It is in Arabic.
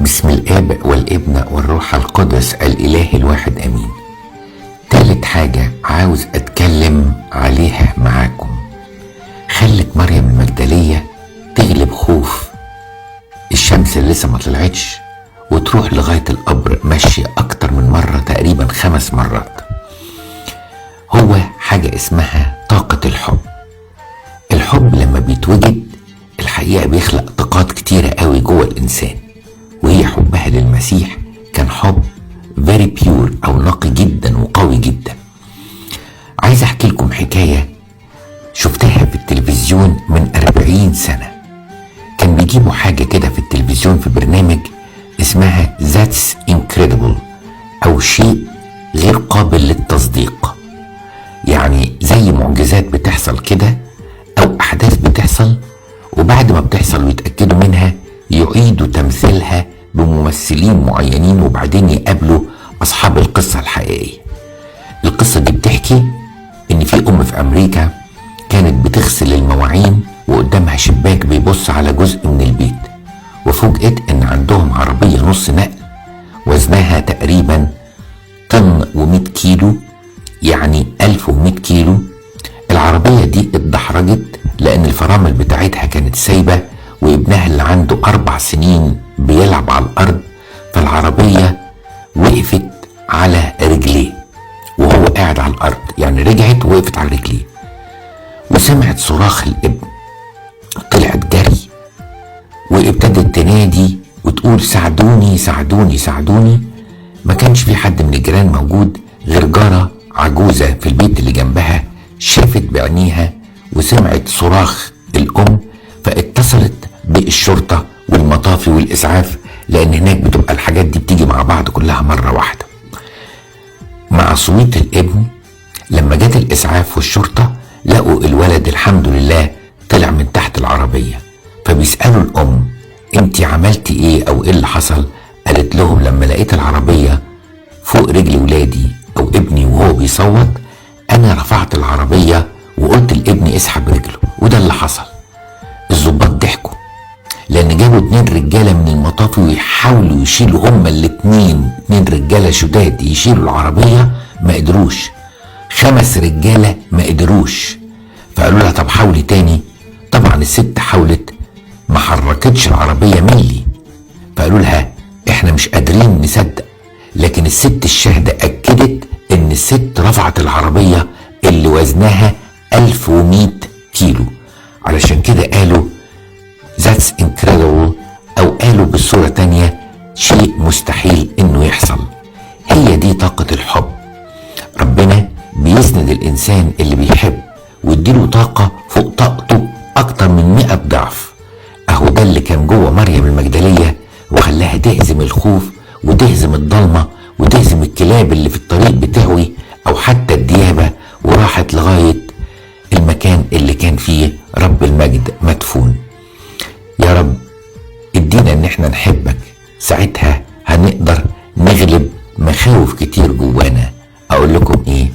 بسم الآب والابن والروح القدس الإله الواحد أمين. تالت حاجة عاوز أتكلم عليها معاكم، خلت مريم المجدلية تغلب خوف الشمس اللي لسه ما طلعتش وتروح لغاية القبر ماشية أكتر من مرة، تقريبا 5 مرات. هو حاجة اسمها طاقة الحب. الحب لما بيتوجد الحقيقة بيخلق طاقات كتيرة قوي جوه الإنسان، وهي حبها للمسيح كان حب very pure أو نقي جدا وقوي جدا. عايز أحكي لكم حكاية شفتها في التلفزيون من 40 سنة. كان بيجيبوا حاجة كده في التلفزيون في برنامج اسمها That's Incredible، أو شيء غير قابل للتصديق، يعني زي معجزات بتحصل كده أو أحداث بتحصل، وبعد ما بتحصل ويتأكدوا منها يعيدوا تمثيلها بممثلين معينين، وبعدين يقابلوا أصحاب القصة الحقيقية. القصة دي بتحكي إن في أم في أمريكا كانت بتغسل المواعين وقدامها شباك بيبص على جزء من البيت، وفوجئت إن عندهم عربية نص نقل وزنها تقريبا 1 100 كيلو، يعني 1100 كيلو. العربية دي اتدحرجت لأن الفرامل بتاعتها كانت سايبة، وابنها اللي عنده 4 سنين بيلعب على الأرض، فالعربية وقفت على رجليه وهو قاعد على الأرض، يعني رجعت ووقفت على رجليه. وسمعت صراخ الابن، طلعت جري وابتدت تنادي وتقول ساعدوني ساعدوني ساعدوني. ما كانش في حد من الجيران موجود غير جارة عجوزة في البيت اللي جنبها، شافت بعينيها وسمعت صراخ الأم، فاتصلت بالشرطة والمطافي والإسعاف، لأن هناك بتبقى الحاجات دي بتيجي مع بعض كلها مرة واحدة. مع صوت الابن لما جت الإسعاف والشرطة لقوا الولد الحمد لله طلع من تحت العربية، فبيسألوا الأم انتي عملتي ايه أو ايه اللي حصل؟ قالت لهم لما لقيت العربية فوق رجل ولادي أو ابني وهو بيصوت، أنا رفعت العربية وقلت لابني اسحب رجله، وده اللي حصل. الضباط ضحكوا لأن جابوا 2 رجالة من المطافي ويحاولوا يشيلوا هما الاتنين 2 رجالة شداد يشيلوا العربية، ما قدروش. 5 رجالة ما قدروش، فقالوا لها طب حاولي تاني. طبعا الست حاولت، ما حركتش العربية ملي، فقالوا لها احنا مش قادرين نصدق. لكن الست الشاهدة أكدت ان الست رفعت العربية اللي وزنها 1100 كيلو. علشان كده قالوا That's incredible، أو قالوا بالصورة تانية شيء مستحيل إنه يحصل. هي دي طاقة الحب. ربنا بيسند الإنسان اللي بيحب ويديله طاقة فوق طاقته أكتر من 100 ضعف. أهو ده اللي كان جوه مريم المجدلية وخلاها تهزم الخوف وتهزم الضلمة وتهزم الكلاب اللي في الطريق بتهوي أو حتى الديابة، وراحت لغاية المكان اللي كان فيه رب المجد مدفون. يا رب ادينا ان احنا نحبك، ساعتها هنقدر نغلب مخاوف كتير جوانا. اقول لكم ايه؟